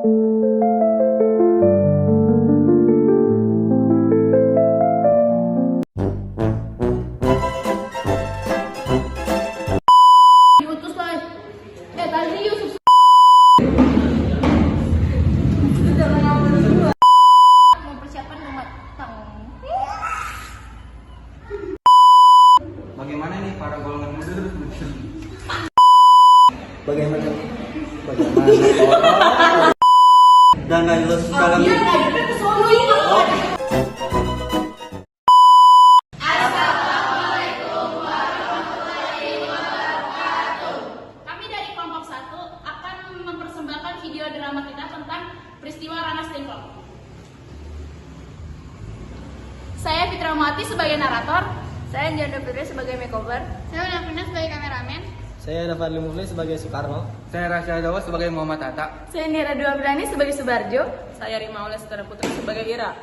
Diutus lah. Tadi Yusuf mempersiapkan rumah tangga. Bagaimana nih para golongan muda terus berkesan? Bagaimana dan nggak lulus dalam Kami dari kelompok 1 akan mempersembahkan video drama kita tentang peristiwa Ranas Dengklok. Saya Fitra Mati sebagai narator. Saya Janda Putri sebagai makeover. Saya Nafina sebagai kameramen. saya dapat Mufli sebagai Soekarno. Saya Rasya Dawa sebagai Muhammad Hatta. Saya Nira Dua Berani sebagai Subarjo. Saya Rima Aulia Setara Putri sebagai Ira.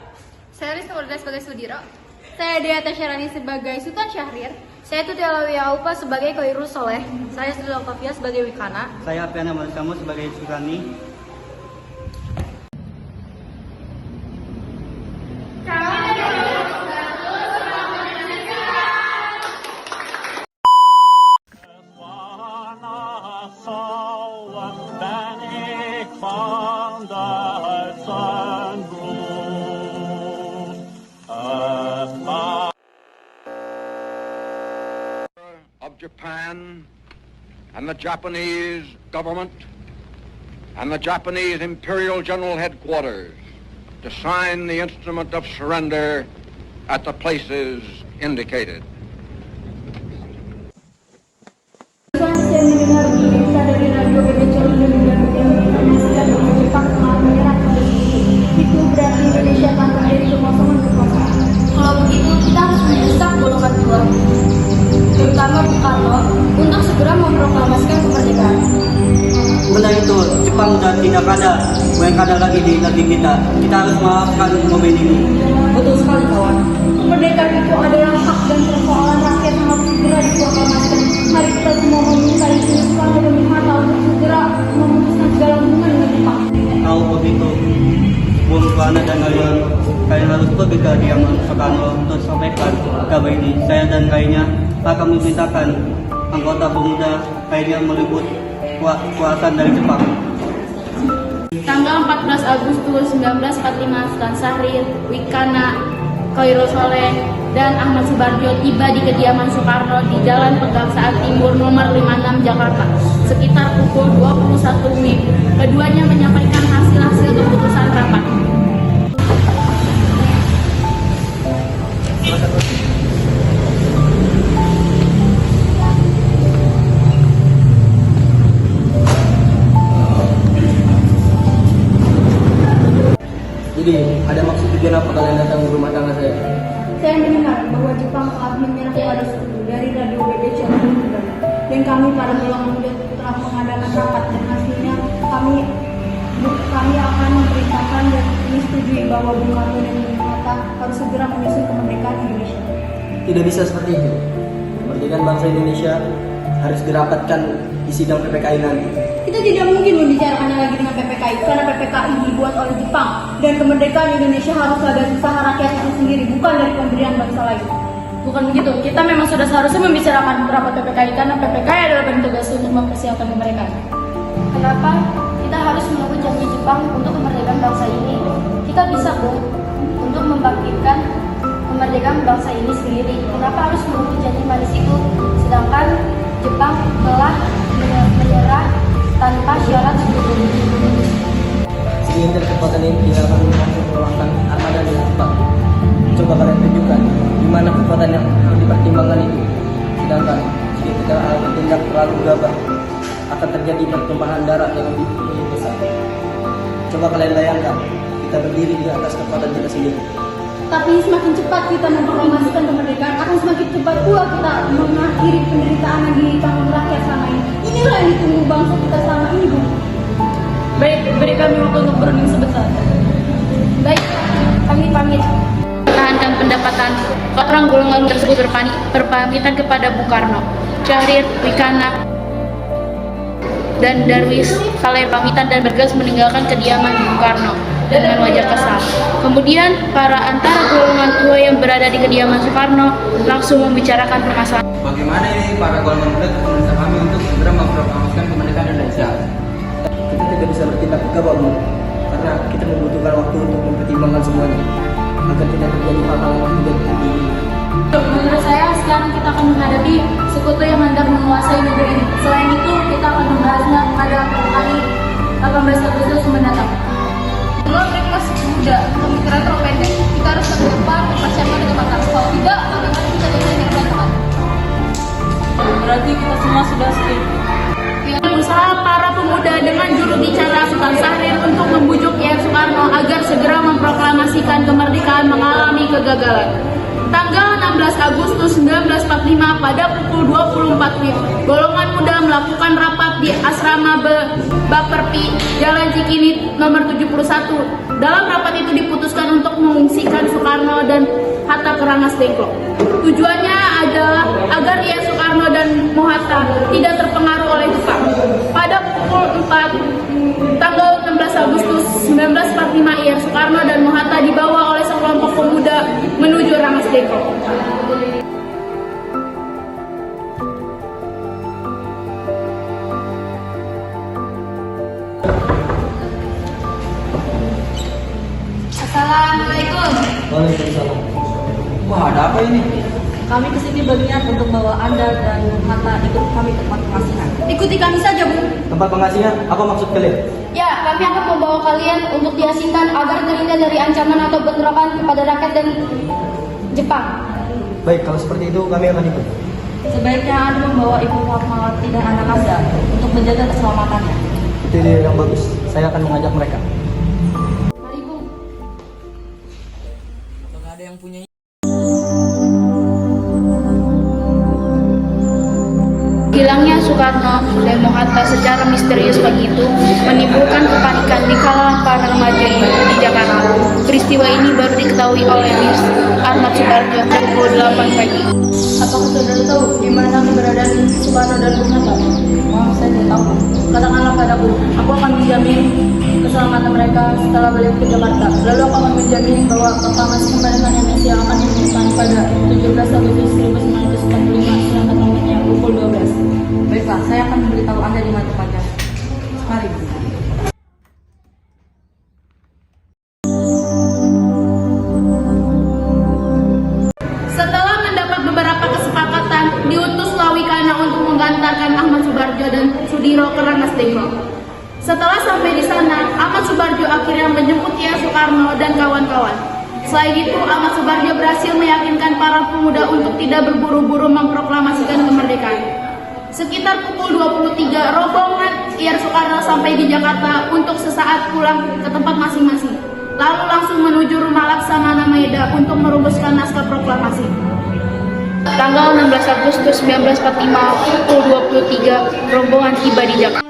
Saya Rizka Warga sebagai Sudiro. Saya Dea Tasyarani sebagai Sultan Syahrir. Saya Tuti Alawiyah Aupa sebagai Khairul Soleh. Saya Sri Lokafia sebagai Wikana. Saya Apiana Manusamu sebagai Sukani. Of Japan and the Japanese government and the Japanese Imperial General Headquarters to sign the instrument of surrender at the places indicated. Saya mendengar berita dari radio BBC yang menginformasikan bahwa Jepang telah menyerah kembali. Itu berarti Indonesia akan terjadi kekosongan kekuasaan. Kalau begitu, kita harus mendesak golongan dua, terutama Bung Karno, untuk segera memproklamasikan kemerdekaan. Sebenarnya itu Jepang sudah tidak ada, bukan ada lagi di negeri kita. Kita harus maafkan momen ini. Betul sekali kawan. Kemerdekaan itu adalah hak dan persoalan rakyat yang harus segera diproklamasikan. Mari kita semua meminta itu selama demi mata untuk segera memutuskan segala hubungan dengan Jepang. Kalau begitu, Bung Karno dan kalian harus pergi ke kediaman Soekarno untuk sampaikan kabar ini. Saya dan lainnya akan memerintahkan anggota pemuda lainnya meliput kekuasaan dari Jepang. Tanggal 14 Agustus 1945, Sultan Syahrir, Wikana, Khairul Soleh, dan Ahmad Subarjo tiba di kediaman Soekarno di Jalan Pegangsaan Timur nomor 56 Jakarta sekitar pukul 21 WIB. Keduanya menyampaikan hasil-hasil keputusan rapat. Jadi, ada maksud tujuan apa kalian datang ke rumah tangga saya? Saya mendengar bahwa Jepang telah menyerah pada suku dari radio BBC dan kami pada golongan muda telah mengadakan rapat dan hasilnya kami akan memerintahkan dan menyetujui bahwa Bung Karno dan Bung Hatta harus segera menyusun kemerdekaan Indonesia. Tidak bisa seperti itu. Kemerdekaan bangsa Indonesia harus dirapatkan di sidang PPKI nanti. Kita tidak mungkin membicarakannya lagi dengan PPKI karena PPKI dibuat oleh Jepang dan kemerdekaan Indonesia harus ada usaha rakyat itu sendiri, bukan dari pemberian bangsa lain. Bukan begitu, kita memang sudah seharusnya membicarakan rapat PPKI karena PPKI adalah bentuk tugas untuk mempersiapkan kemerdekaan. Kenapa kita harus menunggu janji Jepang untuk kemerdekaan bangsa ini? Kita bisa kok untuk membangkitkan kemerdekaan bangsa ini sendiri. Kenapa harus menunggu janji manis itu? Sedangkan Jepang telah menyerah tanpa syarat sebelumnya. Sehingga kekuatan ini tidak akan mampu mengalahkan armada dengan cepat. Coba kalian tunjukkan di mana kekuatan yang dipertimbangkan itu. Sedangkan jika kita bertindak terlalu gagah, akan terjadi pertumpahan darah yang lebih besar. Coba kalian bayangkan, kita berdiri di atas kekuatan kita sendiri. Tapi semakin cepat kita memproklamasikan kemerdekaan, akan semakin cepat pula kita mengakhiri penderitaan yang ditanggung rakyat selama ini. Inilah yang ditunggu bangsa kita selama ini, Bu. Baik, beri kami waktu untuk berunding sebentar. Baik, kami pamit. Pertahankan pendapatan orang golongan tersebut berpamitan kepada Bung Karno, Syahrir, Wikana, dan Darwis Saleh pamitan dan bergegas meninggalkan kediaman Bung Karno dengan wajah kesal. Kemudian para antara golongan tua yang berada di kediaman Soekarno langsung membicarakan permasalahan. Bagaimana ini para golongan muda meminta kami untuk segera memproklamasikan kemerdekaan Indonesia? Kita tidak bisa bertindak gegabah, Bu, karena kita membutuhkan waktu untuk mempertimbangkan semuanya agar tidak terjadi hal-hal yang tidak terjadi. Menurut saya sekarang kita akan menghadapi sekutu yang hendak menguasai negeri ini. Selain itu kita akan membahasnya pada hari 18 Agustus mendatang. Kalau mereka masih muda, pemikiran terlalu pendek, kita harus ke depan, persiapan dengan matang. Kalau tidak, bagaimana kita bisa menyelesaikan? Berarti kita semua sudah setuju. Usaha para pemuda dengan juru bicara Sultan Syahrir untuk membujuk Soekarno agar segera memproklamasikan kemerdekaan mengalami kegagalan. Tanggal 16 Agustus 1945 pada pukul 24 WIB, golongan muda melakukan rapat di asrama Baperpi, Jalan Cikini nomor 71. Dalam rapat itu diputuskan untuk mengungsikan Soekarno dan Hatta ke Rangas Dengklok. Tujuannya adalah agar Soekarno dan Mohatta tidak terpengaruh oleh Jepang. Pada pukul 4 tanggal 16 Agustus 1945, Soekarno dan Mohatta dibawa oleh sekelompok pemuda menuju Rangas Dengklok. Assalamualaikum. Waalaikumsalam. Wah, ada apa ini? Kami kesini berniat untuk bawa Anda dan Hatta ikut kami ke tempat pengasihan. Ikuti kami saja, Bu. Tempat pengasihan, apa maksud kalian? Ya, kami akan membawa kalian untuk diasingkan agar terhindar dari ancaman atau bentrokan kepada rakyat dan Jepang. Baik, kalau seperti itu kami akan ikut. Sebaiknya Anda membawa Ibu Fatmawati dan anak Anda untuk menjaga keselamatannya. Itu ide yang bagus. Saya akan mengajak mereka. Mari, Bu. Apakah ada yang punya? Hilangnya Soekarno dan Mohatta secara misterius begitu menimbulkan kepanikan di kalangan para remaja di Jakarta. Peristiwa ini baru diketahui oleh Miss Ahmad Subarjo pukul 8 pagi. Apakah saudara tahu di mana keberadaan Soekarno dan Bung Hatta? Maaf, saya tidak tahu. Katakanlah padaku, aku akan menjamin keselamatan mereka setelah balik ke Jakarta. Lalu aku akan menjamin bahwa proklamasi kemerdekaan Indonesia akan diumumkan pada 17 Agustus 1945 siang tempatnya pukul 12. Baiklah, saya akan memberitahu Anda di mana tempatnya. Mari, Bu. Setelah mendapat beberapa kesepakatan, diutuslah Wikana untuk mengantarkan Ahmad Subarjo dan Sudiro ke Rangas Dengklok. Setelah sampai di sana, Ahmad Subarjo akhirnya menjemput Soekarno dan kawan-kawan. Selain itu, Ahmad Subarjo berhasil meyakinkan para pemuda untuk tidak berburu-buru memproklamasikan kemerdekaan. Sekitar pukul 23, rombongan Soekarno sampai di Jakarta untuk sesaat pulang ke tempat masing-masing. Lalu langsung menuju rumah Laksamana Maeda untuk merumuskan naskah proklamasi. Tanggal 16 Agustus 1945 pukul 23, rombongan tiba di Jakarta.